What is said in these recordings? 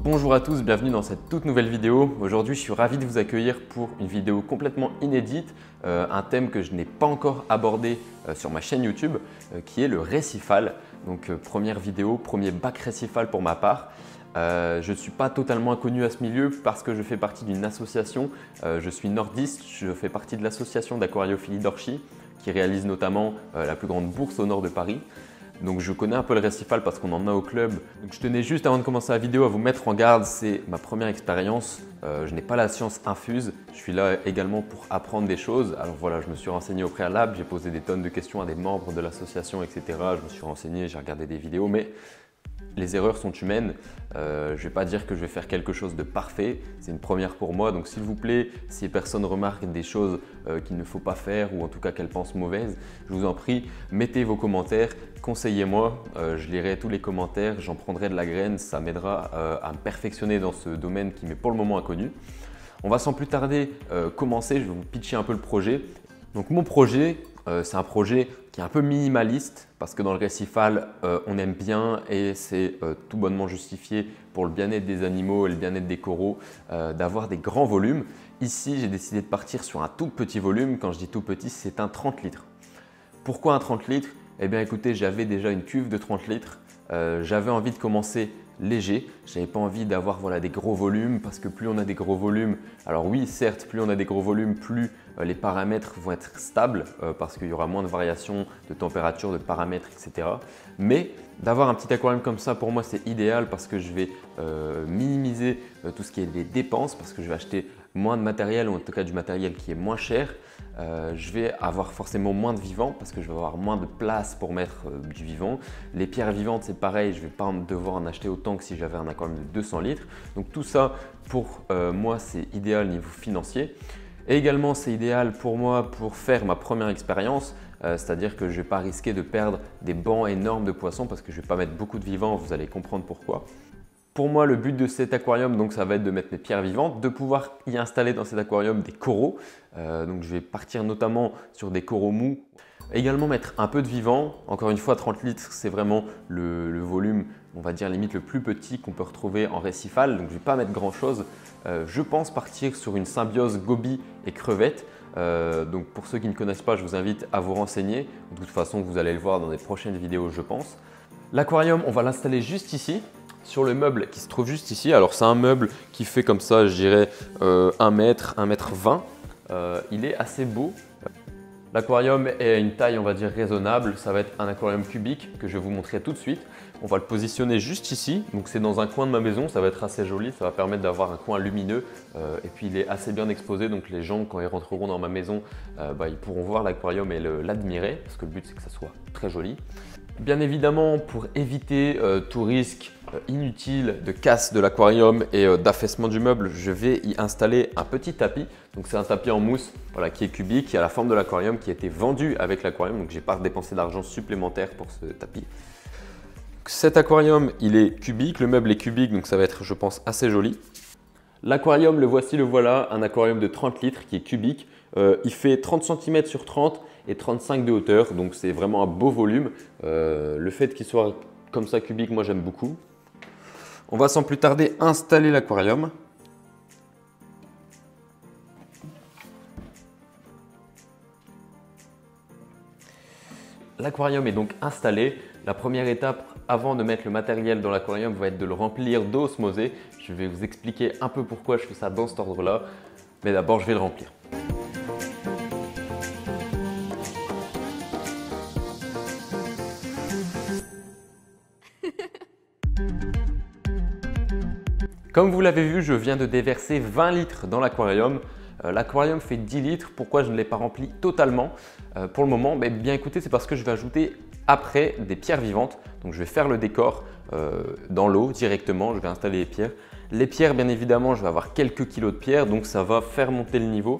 Bonjour à tous, bienvenue dans cette toute nouvelle vidéo. Aujourd'hui, je suis ravi de vous accueillir pour une vidéo complètement inédite, un thème que je n'ai pas encore abordé sur ma chaîne YouTube, qui est le récifal. Donc première vidéo, premier bac récifal pour ma part. Je ne suis pas totalement inconnu à ce milieu parce que je fais partie d'une association. Je suis nordiste, je fais partie de l'association d'aquariophilie d'Orchy qui réalise notamment la plus grande bourse au nord de Paris. Donc je connais un peu le récifal parce qu'on en a au club. Donc je tenais juste avant de commencer la vidéo à vous mettre en garde, c'est ma première expérience. Je n'ai pas la science infuse, je suis là également pour apprendre des choses. Alors voilà, je me suis renseigné au préalable, j'ai posé des tonnes de questions à des membres de l'association, etc. Je me suis renseigné, j'ai regardé des vidéos, mais les erreurs sont humaines. Je ne vais pas dire que je vais faire quelque chose de parfait, c'est une première pour moi. Donc s'il vous plaît, si personne remarque des choses qu'il ne faut pas faire ou en tout cas qu'elle pense mauvaises, je vous en prie, mettez vos commentaires, conseillez-moi. Je lirai tous les commentaires, j'en prendrai de la graine, ça m'aidera à me perfectionner dans ce domaine qui m'est pour le moment inconnu. On va sans plus tarder commencer, je vais vous pitcher un peu le projet. Donc mon projet, c'est un projet qui est un peu minimaliste parce que dans le récifal, on aime bien et c'est tout bonnement justifié pour le bien-être des animaux et le bien-être des coraux d'avoir des grands volumes. Ici, j'ai décidé de partir sur un tout petit volume. Quand je dis tout petit, c'est un 30 litres. Pourquoi un 30 litres? Eh bien écoutez, j'avais déjà une cuve de 30 litres. J'avais envie de commencer léger. Je n'avais pas envie d'avoir des gros volumes parce que plus on a des gros volumes, alors oui certes plus on a des gros volumes, plus les paramètres vont être stables parce qu'il y aura moins de variations de température, de paramètres, etc. Mais d'avoir un petit aquarium comme ça pour moi c'est idéal parce que je vais minimiser tout ce qui est les dépenses parce que je vais acheter moins de matériel ou en tout cas du matériel qui est moins cher. Je vais avoir forcément moins de vivants parce que je vais avoir moins de place pour mettre du vivant. Les pierres vivantes, c'est pareil, je ne vais pas devoir en acheter autant que si j'avais un aquarium de 200 litres. Donc tout ça, pour moi, c'est idéal niveau financier. Et également, c'est idéal pour moi pour faire ma première expérience, c'est-à-dire que je ne vais pas risquer de perdre des bancs énormes de poissons parce que je ne vais pas mettre beaucoup de vivants, vous allez comprendre pourquoi. Pour moi, le but de cet aquarium, donc, ça va être de mettre mes pierres vivantes, de pouvoir y installer dans cet aquarium des coraux. Donc, je vais partir notamment sur des coraux mous. Également mettre un peu de vivant. Encore une fois, 30 litres, c'est vraiment le volume, on va dire limite le plus petit qu'on peut retrouver en récifal. Donc, je ne vais pas mettre grand chose. Je pense partir sur une symbiose goby et crevette. Donc, pour ceux qui ne connaissent pas, je vous invite à vous renseigner. De toute façon, vous allez le voir dans des prochaines vidéos, je pense. L'aquarium, on va l'installer juste ici, sur le meuble qui se trouve juste ici. Alors c'est un meuble qui fait comme ça, je dirais 1 mètre, 1 mètre 20. Il est assez beau. L'aquarium est à une taille on va dire raisonnable. Ça va être un aquarium cubique que je vais vous montrer tout de suite. On va le positionner juste ici. Donc c'est dans un coin de ma maison, ça va être assez joli. Ça va permettre d'avoir un coin lumineux. Et puis il est assez bien exposé. Donc les gens quand ils rentreront dans ma maison, ils pourront voir l'aquarium et l'admirer. Parce que le but c'est que ça soit très joli. Bien évidemment, pour éviter tout risque inutile de casse de l'aquarium et d'affaissement du meuble, je vais y installer un petit tapis. Donc c'est un tapis en mousse qui est cubique, qui a la forme de l'aquarium, qui a été vendu avec l'aquarium. Donc je n'ai pas dépensé d'argent supplémentaire pour ce tapis. Cet aquarium, il est cubique, le meuble est cubique, donc ça va être, je pense, assez joli. L'aquarium, le voici, le voilà, un aquarium de 30 litres qui est cubique. Il fait 30 cm sur 30 et 35 de hauteur, donc c'est vraiment un beau volume. Le fait qu'il soit comme ça cubique, moi j'aime beaucoup. On va sans plus tarder installer l'aquarium. L'aquarium est donc installé. La première étape avant de mettre le matériel dans l'aquarium va être de le remplir d'eau osmosée. Je vais vous expliquer un peu pourquoi je fais ça dans cet ordre-là. Mais d'abord, je vais le remplir. Comme vous l'avez vu, je viens de déverser 20 litres dans l'aquarium. L'aquarium fait 10 litres. Pourquoi je ne l'ai pas rempli totalement pour le moment? Bien écoutez, c'est parce que je vais ajouter après des pierres vivantes. Donc je vais faire le décor dans l'eau directement. Je vais installer les pierres. Les pierres, bien évidemment, je vais avoir quelques kilos de pierres. Donc ça va faire monter le niveau.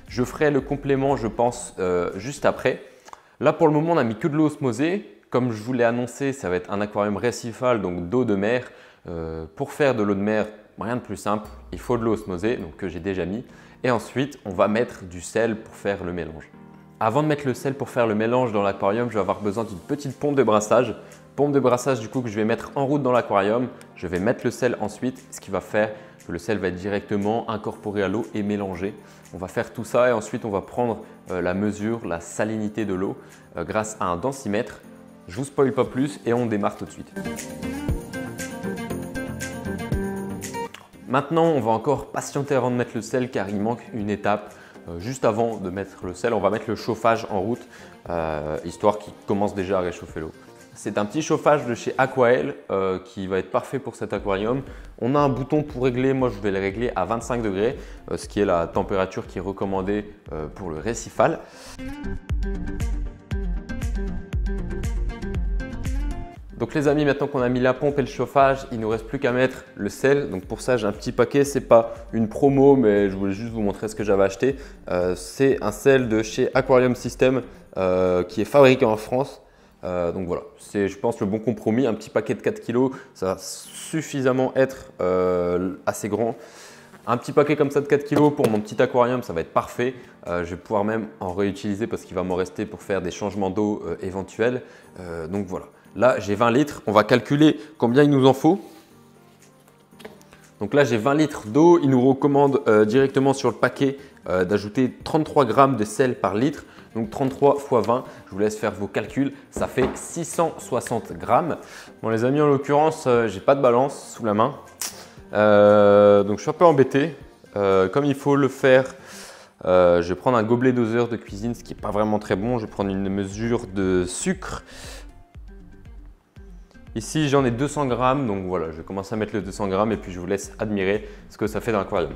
Je ferai le complément, je pense, juste après. Là, pour le moment, on n'a mis que de l'eau osmosée. Comme je vous l'ai annoncé, ça va être un aquarium récifal, donc d'eau de mer. Pour faire de l'eau de mer, rien de plus simple, il faut de l'eau osmosée, donc que j'ai déjà mis. Et ensuite, on va mettre du sel pour faire le mélange. Avant de mettre le sel pour faire le mélange dans l'aquarium, je vais avoir besoin d'une petite pompe de brassage. Pompe de brassage du coup que je vais mettre en route dans l'aquarium. Je vais mettre le sel ensuite, ce qui va faire que le sel va être directement incorporé à l'eau et mélangé. On va faire tout ça et ensuite on va prendre la mesure, la salinité de l'eau grâce à un densimètre. Je vous spoil pas plus et on démarre tout de suite. Maintenant, on va encore patienter avant de mettre le sel car il manque une étape. Juste avant de mettre le sel, on va mettre le chauffage en route, histoire qu'il commence déjà à réchauffer l'eau. C'est un petit chauffage de chez Aquael qui va être parfait pour cet aquarium. On a un bouton pour régler, moi je vais le régler à 25 degrés, ce qui est la température qui est recommandée pour le récifal. Donc les amis, maintenant qu'on a mis la pompe et le chauffage, il ne nous reste plus qu'à mettre le sel. Donc pour ça, j'ai un petit paquet. Ce n'est pas une promo, mais je voulais juste vous montrer ce que j'avais acheté. C'est un sel de chez Aquarium System qui est fabriqué en France. Donc voilà, c'est je pense le bon compromis. Un petit paquet de 4 kg, ça va suffisamment être assez grand. Un petit paquet comme ça de 4 kg pour mon petit aquarium, ça va être parfait. Je vais pouvoir même en réutiliser parce qu'il va m'en rester pour faire des changements d'eau éventuels. Donc voilà. Là, j'ai 20 litres. On va calculer combien il nous en faut. Donc là, j'ai 20 litres d'eau. Il nous recommande directement sur le paquet d'ajouter 33 grammes de sel par litre. Donc 33 x 20. Je vous laisse faire vos calculs. Ça fait 660 grammes. Bon, les amis, en l'occurrence, je n'ai pas de balance sous la main. Donc je suis un peu embêté. Comme il faut le faire, je vais prendre un gobelet doseur de cuisine, ce qui n'est pas vraiment très bon. Je vais prendre une mesure de sucre. Ici, j'en ai 200 grammes, donc voilà, je vais commencer à mettre le 200 grammes et puis je vous laisse admirer ce que ça fait dans l'aquarium.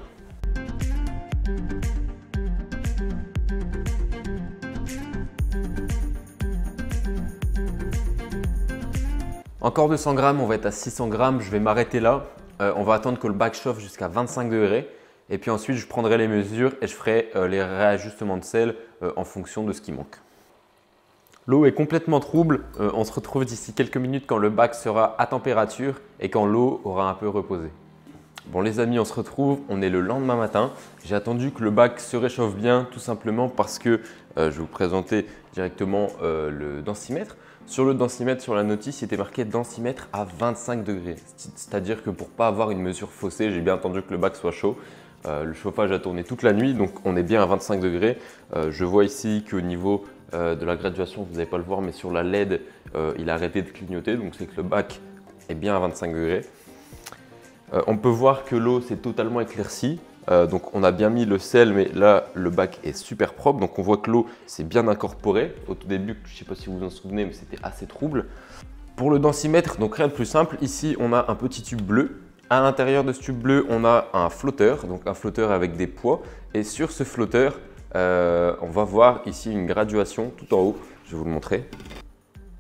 Encore 200 grammes, on va être à 600 grammes, je vais m'arrêter là. On va attendre que le bac chauffe jusqu'à 25 degrés et puis ensuite je prendrai les mesures et je ferai les réajustements de sel en fonction de ce qui manque. L'eau est complètement trouble, on se retrouve d'ici quelques minutes quand le bac sera à température et quand l'eau aura un peu reposé. Bon les amis, on se retrouve, on est le lendemain matin. J'ai attendu que le bac se réchauffe bien tout simplement parce que je vais vous présenter directement le densimètre. Sur le densimètre, sur la notice, il était marqué densimètre à 25 degrés. C'est-à-dire que pour ne pas avoir une mesure faussée, j'ai bien attendu que le bac soit chaud. Le chauffage a tourné toute la nuit, donc on est bien à 25 degrés. Je vois ici qu'au niveau de la graduation, vous n'allez pas le voir, mais sur la LED, il a arrêté de clignoter, donc c'est que le bac est bien à 25 degrés. On peut voir que l'eau s'est totalement éclaircie, donc on a bien mis le sel, mais là le bac est super propre, donc on voit que l'eau s'est bien incorporée. Au tout début, je ne sais pas si vous vous en souvenez, mais c'était assez trouble. Pour le densimètre, donc rien de plus simple, ici on a un petit tube bleu. À l'intérieur de ce tube bleu, on a un flotteur, donc un flotteur avec des poids, et sur ce flotteur, on va voir ici une graduation tout en haut, je vais vous le montrer.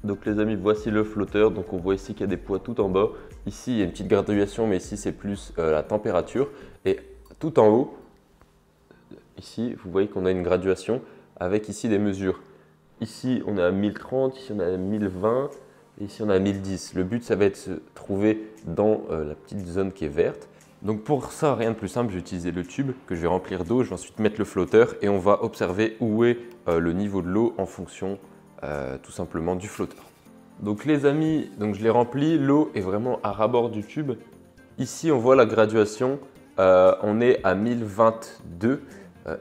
Donc les amis, voici le flotteur, donc on voit ici qu'il y a des poids tout en bas. Ici, il y a une petite graduation, mais ici c'est plus la température. Et tout en haut, ici, vous voyez qu'on a une graduation avec ici des mesures. Ici, on est à 1030, ici on est à 1020, et ici on est à 1010. Le but, ça va être de se trouver dans la petite zone qui est verte. Donc pour ça, rien de plus simple, j'ai utilisé le tube que je vais remplir d'eau. Je vais ensuite mettre le flotteur et on va observer où est le niveau de l'eau en fonction tout simplement du flotteur. Donc les amis, donc je l'ai rempli, l'eau est vraiment à ras-bord du tube. Ici, on voit la graduation, on est à 1022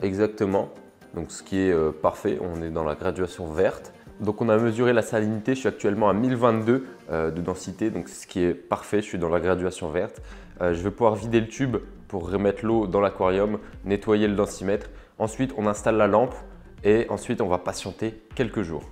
exactement, donc ce qui est parfait, on est dans la graduation verte. Donc on a mesuré la salinité, je suis actuellement à 1022 de densité, donc ce qui est parfait, je suis dans la graduation verte. Je vais pouvoir vider le tube pour remettre l'eau dans l'aquarium, nettoyer le densimètre. Ensuite, on installe la lampe et ensuite on va patienter quelques jours.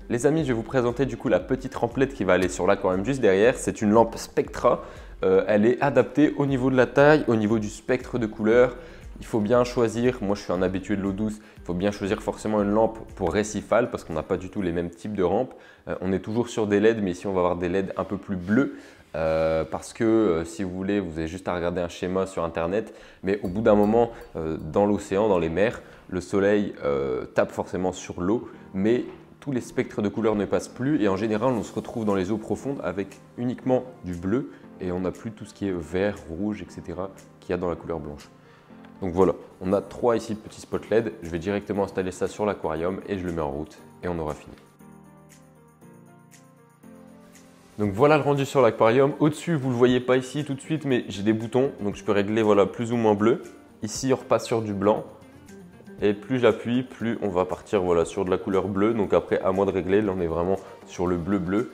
Les amis, je vais vous présenter du coup la petite remplette qui va aller sur l'aquarium juste derrière. C'est une lampe Spectra. Elle est adaptée au niveau de la taille, au niveau du spectre de couleurs. Il faut bien choisir, moi je suis un habitué de l'eau douce, il faut bien choisir forcément une lampe pour récifal parce qu'on n'a pas du tout les mêmes types de rampes. On est toujours sur des LED, mais ici on va avoir des LED un peu plus bleus. Parce que si vous voulez, vous avez juste à regarder un schéma sur internet, mais au bout d'un moment, dans l'océan, dans les mers, le soleil tape forcément sur l'eau, mais tous les spectres de couleurs ne passent plus et en général, on se retrouve dans les eaux profondes avec uniquement du bleu et on n'a plus tout ce qui est vert, rouge, etc. qu'il y a dans la couleur blanche. Donc voilà, on a 3 ici petits spots LED, je vais directement installer ça sur l'aquarium et je le mets en route et on aura fini. Donc voilà le rendu sur l'aquarium. Au-dessus, vous ne le voyez pas ici tout de suite, mais j'ai des boutons. Donc je peux régler voilà, plus ou moins bleu. Ici, on repasse sur du blanc. Et plus j'appuie, plus on va partir voilà, sur de la couleur bleue. Donc après, à moi de régler. Là, on est vraiment sur le bleu-bleu.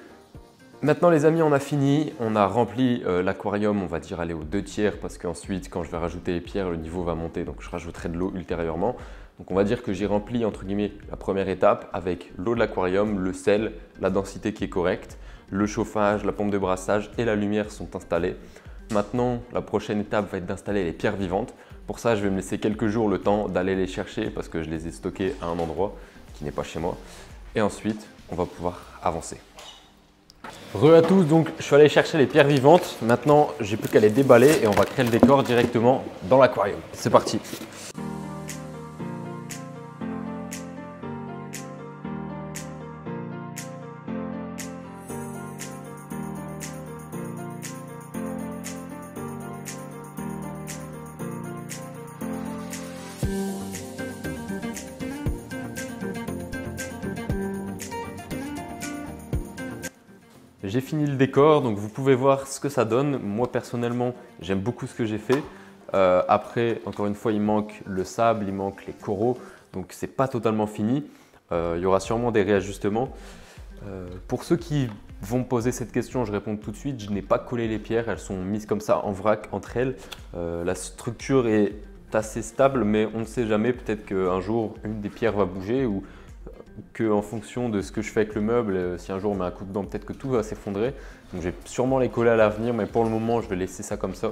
Maintenant les amis, on a fini. On a rempli l'aquarium, on va dire aller aux 2/3 parce qu'ensuite, quand je vais rajouter les pierres, le niveau va monter. Donc je rajouterai de l'eau ultérieurement. Donc on va dire que j'ai rempli entre guillemets la première étape avec l'eau de l'aquarium, le sel, la densité qui est correcte, le chauffage, la pompe de brassage et la lumière sont installés. Maintenant, la prochaine étape va être d'installer les pierres vivantes. Pour ça, je vais me laisser quelques jours le temps d'aller les chercher parce que je les ai stockées à un endroit qui n'est pas chez moi. Et ensuite, on va pouvoir avancer. Re à tous, donc je suis allé chercher les pierres vivantes. Maintenant, j'ai plus qu'à les déballer et on va créer le décor directement dans l'aquarium. C'est parti! J'ai fini le décor, donc vous pouvez voir ce que ça donne. Moi personnellement, j'aime beaucoup ce que j'ai fait. Après, encore une fois, il manque le sable, il manque les coraux, donc c'est pas totalement fini. Il y aura sûrement des réajustements. Pour ceux qui vont me poser cette question, je réponds tout de suite. Je n'ai pas collé les pierres, elles sont mises comme ça en vrac entre elles. La structure est assez stable, mais on ne sait jamais. Peut-être qu'un jour, une des pierres va bouger ou qu'en fonction de ce que je fais avec le meuble, si un jour on met un coup dedans, peut-être que tout va s'effondrer. Donc je vais sûrement les coller à l'avenir, mais pour le moment, je vais laisser ça comme ça.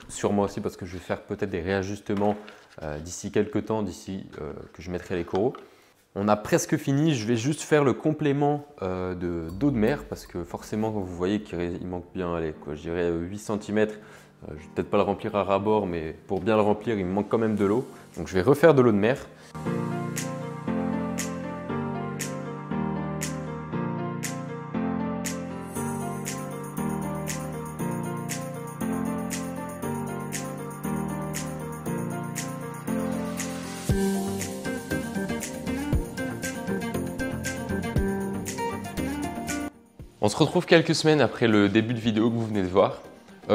Sûrement aussi parce que je vais faire peut-être des réajustements d'ici quelques temps, d'ici que je mettrai les coraux. On a presque fini, je vais juste faire le complément d'eau de mer parce que forcément, quand vous voyez qu'il manque bien, allez, quoi, je dirais 8 cm. Je ne vais peut-être pas le remplir à ras-bord, mais pour bien le remplir, il me manque quand même de l'eau. Donc je vais refaire de l'eau de mer. On se retrouve quelques semaines après le début de vidéo que vous venez de voir.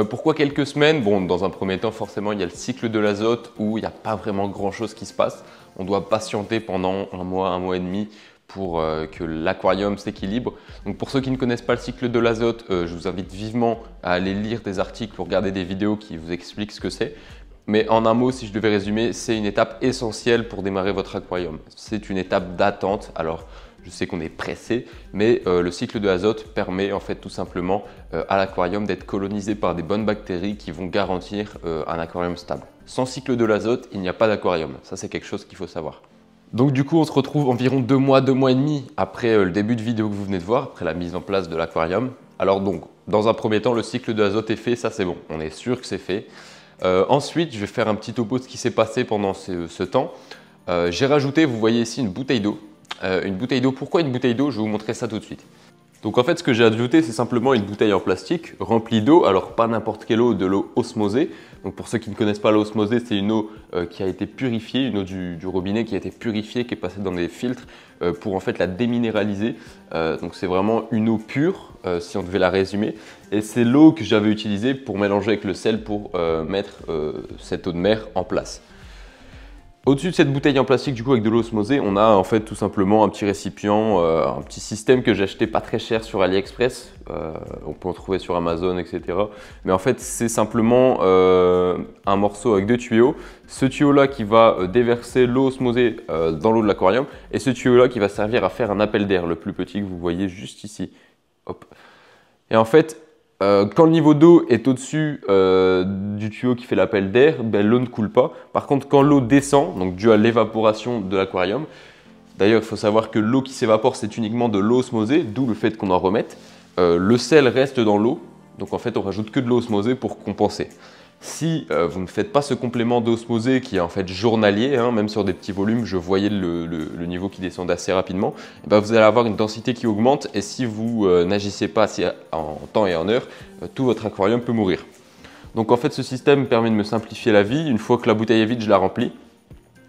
Pourquoi quelques semaines? Bon, dans un premier temps, forcément, il y a le cycle de l'azote où il n'y a pas vraiment grand-chose qui se passe. On doit patienter pendant un mois et demi pour que l'aquarium s'équilibre. Donc pour ceux qui ne connaissent pas le cycle de l'azote, je vous invite vivement à aller lire des articles ou regarder des vidéos qui vous expliquent ce que c'est. Mais en un mot, si je devais résumer, c'est une étape essentielle pour démarrer votre aquarium. C'est une étape d'attente. Alors, je sais qu'on est pressé, mais le cycle de l'azote permet en fait tout simplement à l'aquarium d'être colonisé par des bonnes bactéries qui vont garantir un aquarium stable. Sans cycle de l'azote, il n'y a pas d'aquarium. Ça, c'est quelque chose qu'il faut savoir. Donc du coup, on se retrouve environ 2 mois et demi après le début de vidéo que vous venez de voir, après la mise en place de l'aquarium. Alors donc, dans un premier temps, le cycle de l'azote est fait, ça c'est bon, on est sûr que c'est fait. Ensuite, je vais faire un petit topo de ce qui s'est passé pendant ce temps. J'ai rajouté, vous voyez ici, une bouteille d'eau. Pourquoi une bouteille d'eau? Je vais vous montrer ça tout de suite. Donc en fait, ce que j'ai ajouté, c'est simplement une bouteille en plastique remplie d'eau. Alors pas n'importe quelle eau, de l'eau osmosée. Donc pour ceux qui ne connaissent pas l'eau osmosée, c'est une eau qui a été purifiée, une eau du robinet qui a été purifiée, qui est passée dans des filtres pour en fait la déminéraliser. Donc c'est vraiment une eau pure, si on devait la résumer. Et c'est l'eau que j'avais utilisée pour mélanger avec le sel pour mettre cette eau de mer en place. Au-dessus de cette bouteille en plastique, du coup, avec de l'eau osmosée, on a en fait tout simplement un petit récipient, un petit système que j'ai acheté pas très cher sur AliExpress. On peut en trouver sur Amazon, etc. Mais en fait, c'est simplement un morceau avec 2 tuyaux. Ce tuyau-là qui va déverser l'eau osmosée dans l'eau de l'aquarium et ce tuyau-là qui va servir à faire un appel d'air, le plus petit que vous voyez juste ici. Hop. Et en fait, quand le niveau d'eau est au-dessus du tuyau qui fait l'appel d'air, ben, l'eau ne coule pas. Par contre, quand l'eau descend, donc dû à l'évaporation de l'aquarium, d'ailleurs, il faut savoir que l'eau qui s'évapore, c'est uniquement de l'eau osmosée, d'où le fait qu'on en remette. Le sel reste dans l'eau, donc en fait, on rajoute que de l'eau osmosée pour compenser. Si vous ne faites pas ce complément d'osmosée qui est en fait journalier, hein, même sur des petits volumes, je voyais le niveau qui descendait assez rapidement, et ben vous allez avoir une densité qui augmente et si vous n'agissez pas assez en temps et en heure, tout votre aquarium peut mourir. Donc en fait ce système permet de me simplifier la vie. Une fois que la bouteille est vide, je la remplis.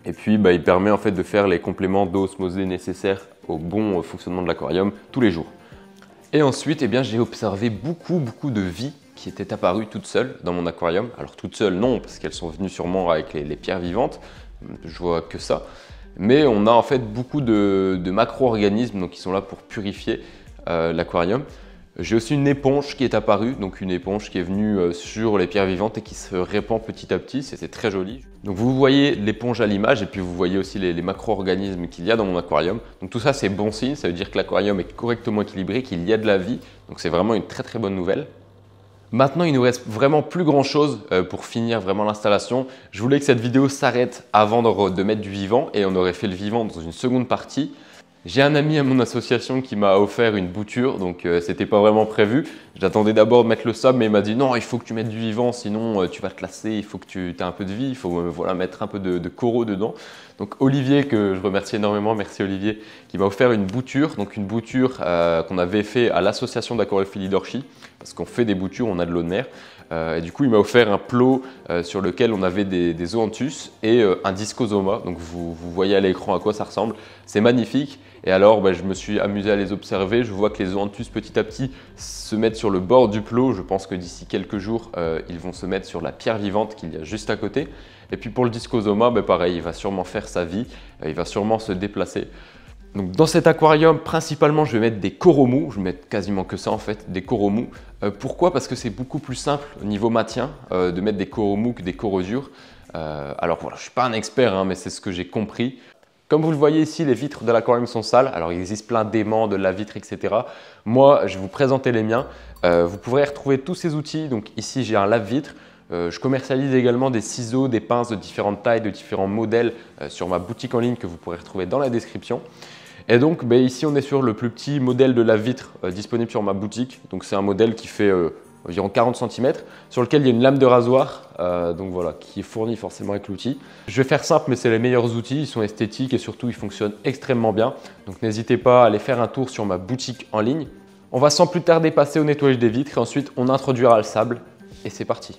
Et puis il permet en fait de faire les compléments d'eau osmosée nécessaires au bon fonctionnement de l'aquarium tous les jours. Et ensuite, eh bien, j'ai observé beaucoup de vie qui étaient apparues toutes seules dans mon aquarium. Alors toutes seules, non, parce qu'elles sont venues sûrement avec les pierres vivantes. Je vois que ça. Mais on a en fait beaucoup de macro-organismes donc, qui sont là pour purifier l'aquarium. J'ai aussi une éponge qui est apparue, donc une éponge qui est venue sur les pierres vivantes et qui se répand petit à petit, c'est très joli. Donc vous voyez l'éponge à l'image et puis vous voyez aussi les macro-organismes qu'il y a dans mon aquarium. Donc tout ça c'est bon signe, ça veut dire que l'aquarium est correctement équilibré, qu'il y a de la vie, donc c'est vraiment une très bonne nouvelle. Maintenant, il nous reste vraiment plus grand chose pour finir vraiment l'installation. Je voulais que cette vidéo s'arrête avant de mettre du vivant et on aurait fait le vivant dans une seconde partie. J'ai un ami à mon association qui m'a offert une bouture, donc c'était pas vraiment prévu. J'attendais d'abord de mettre le sable, mais il m'a dit non, il faut que tu mettes du vivant, sinon tu vas te lasser, il faut que tu aies un peu de vie, il faut voilà, mettre un peu de coraux dedans. Donc Olivier, que je remercie énormément, merci Olivier, qui m'a offert une bouture, donc une bouture qu'on avait fait à l'association d'aquariophilie d'Orchy, parce qu'on fait des boutures, on a de l'eau de mer. Et du coup, il m'a offert un plot sur lequel on avait des zoanthus et un discosoma. Donc vous voyez à l'écran à quoi ça ressemble. C'est magnifique. Et alors, je me suis amusé à les observer. Je vois que les zoanthus petit à petit se mettent sur le bord du plot. Je pense que d'ici quelques jours, ils vont se mettre sur la pierre vivante qu'il y a juste à côté. Et puis pour le discosoma, pareil, il va sûrement faire sa vie. Il va sûrement se déplacer. Donc dans cet aquarium, principalement, je vais mettre des coraux mous. Je vais mettre quasiment que ça en fait, des coraux mous. Pourquoi? Parce que c'est beaucoup plus simple au niveau maintien de mettre des coraux mous que des coraux durs. Alors voilà, je ne suis pas un expert, mais c'est ce que j'ai compris. Comme vous le voyez ici, les vitres de l'aquarium sont sales. Alors il existe plein d'aimants, de lave-vitre, etc. Moi, je vais vous présenter les miens. Vous pourrez retrouver tous ces outils. Donc ici, j'ai un lave-vitre. Je commercialise également des ciseaux, des pinces de différentes tailles, de différents modèles sur ma boutique en ligne que vous pourrez retrouver dans la description. Et donc ici on est sur le plus petit modèle de lave-vitre disponible sur ma boutique. Donc c'est un modèle qui fait environ 40 cm sur lequel il y a une lame de rasoir donc voilà, qui est fournie forcément avec l'outil. Je vais faire simple mais c'est les meilleurs outils, ils sont esthétiques et surtout ils fonctionnent extrêmement bien. Donc n'hésitez pas à aller faire un tour sur ma boutique en ligne. On va sans plus tarder passer au nettoyage des vitres et ensuite on introduira le sable et c'est parti.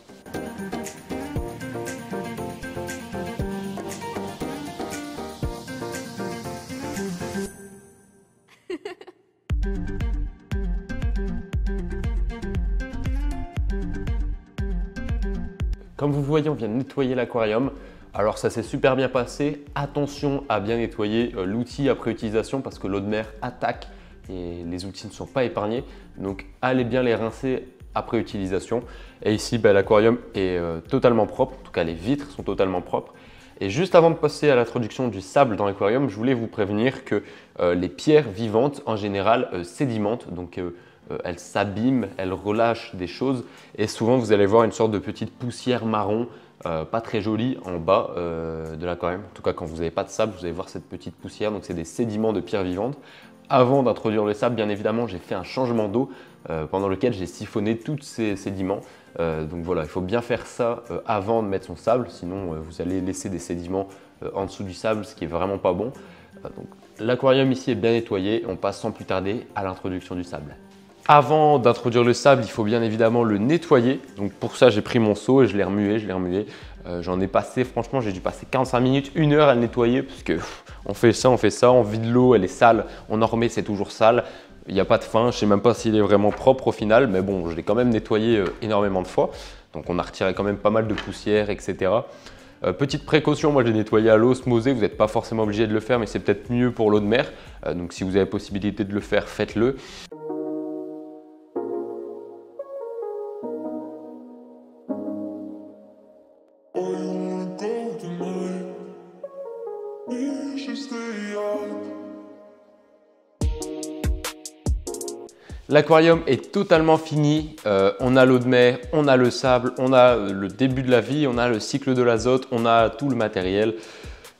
Comme vous le voyez, on vient de nettoyer l'aquarium. Alors ça s'est super bien passé. Attention à bien nettoyer l'outil après utilisation parce que l'eau de mer attaque et les outils ne sont pas épargnés. Donc allez bien les rincer après utilisation. Et ici, l'aquarium est totalement propre. En tout cas, les vitres sont totalement propres. Et juste avant de passer à l'introduction du sable dans l'aquarium, je voulais vous prévenir que les pierres vivantes en général sédimentent. Donc elles s'abîment, elles relâchent des choses et souvent vous allez voir une sorte de petite poussière marron pas très jolie en bas de l'aquarium. En tout cas quand vous n'avez pas de sable, vous allez voir cette petite poussière, donc c'est des sédiments de pierres vivantes. Avant d'introduire le sable, bien évidemment, j'ai fait un changement d'eau pendant lequel j'ai siphonné tous ces sédiments. Donc voilà, il faut bien faire ça avant de mettre son sable, sinon vous allez laisser des sédiments en dessous du sable, ce qui est vraiment pas bon. Donc l'aquarium ici est bien nettoyé, on passe sans plus tarder à l'introduction du sable. Avant d'introduire le sable, il faut bien évidemment le nettoyer. Donc pour ça, j'ai pris mon seau et je l'ai remué. J'en ai passé, franchement, j'ai dû passer 45 minutes, 1 heure à le nettoyer parce que on fait ça, on vide l'eau, elle est sale, on en remet, c'est toujours sale. Il n'y a pas de fin, je ne sais même pas s'il est vraiment propre au final, mais bon, je l'ai quand même nettoyé énormément de fois. Donc on a retiré quand même pas mal de poussière, etc. Petite précaution, moi je l'ai nettoyé à l'eau osmosée, vous n'êtes pas forcément obligé de le faire, mais c'est peut-être mieux pour l'eau de mer. Donc si vous avez possibilité de le faire, faites-le. L'aquarium est totalement fini, on a l'eau de mer, on a le sable, on a le début de la vie, on a le cycle de l'azote, on a tout le matériel.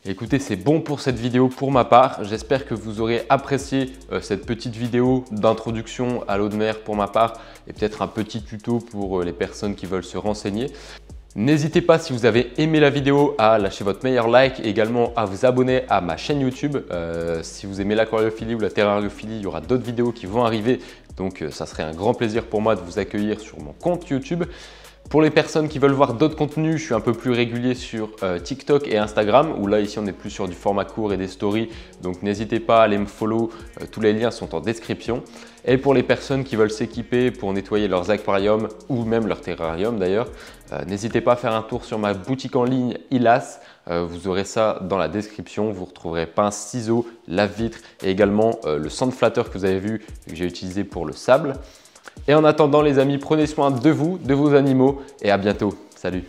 Écoutez, c'est bon pour cette vidéo pour ma part. J'espère que vous aurez apprécié cette petite vidéo d'introduction à l'eau de mer pour ma part et peut-être un petit tuto pour les personnes qui veulent se renseigner. N'hésitez pas, si vous avez aimé la vidéo, à lâcher votre meilleur like et également à vous abonner à ma chaîne YouTube. Si vous aimez l'aquariophilie ou la terrariophilie, il y aura d'autres vidéos qui vont arriver. Donc ça serait un grand plaisir pour moi de vous accueillir sur mon compte YouTube. Pour les personnes qui veulent voir d'autres contenus, je suis un peu plus régulier sur TikTok et Instagram, où là ici on est plus sur du format court et des stories, donc n'hésitez pas à aller me follow, tous les liens sont en description. Et pour les personnes qui veulent s'équiper pour nettoyer leurs aquariums ou même leur terrarium d'ailleurs, n'hésitez pas à faire un tour sur ma boutique en ligne ILAS, vous aurez ça dans la description, vous retrouverez pince, ciseaux, lave-vitre et également le sand flatter que vous avez vu que j'ai utilisé pour le sable. Et en attendant les amis, prenez soin de vous, de vos animaux et à bientôt. Salut!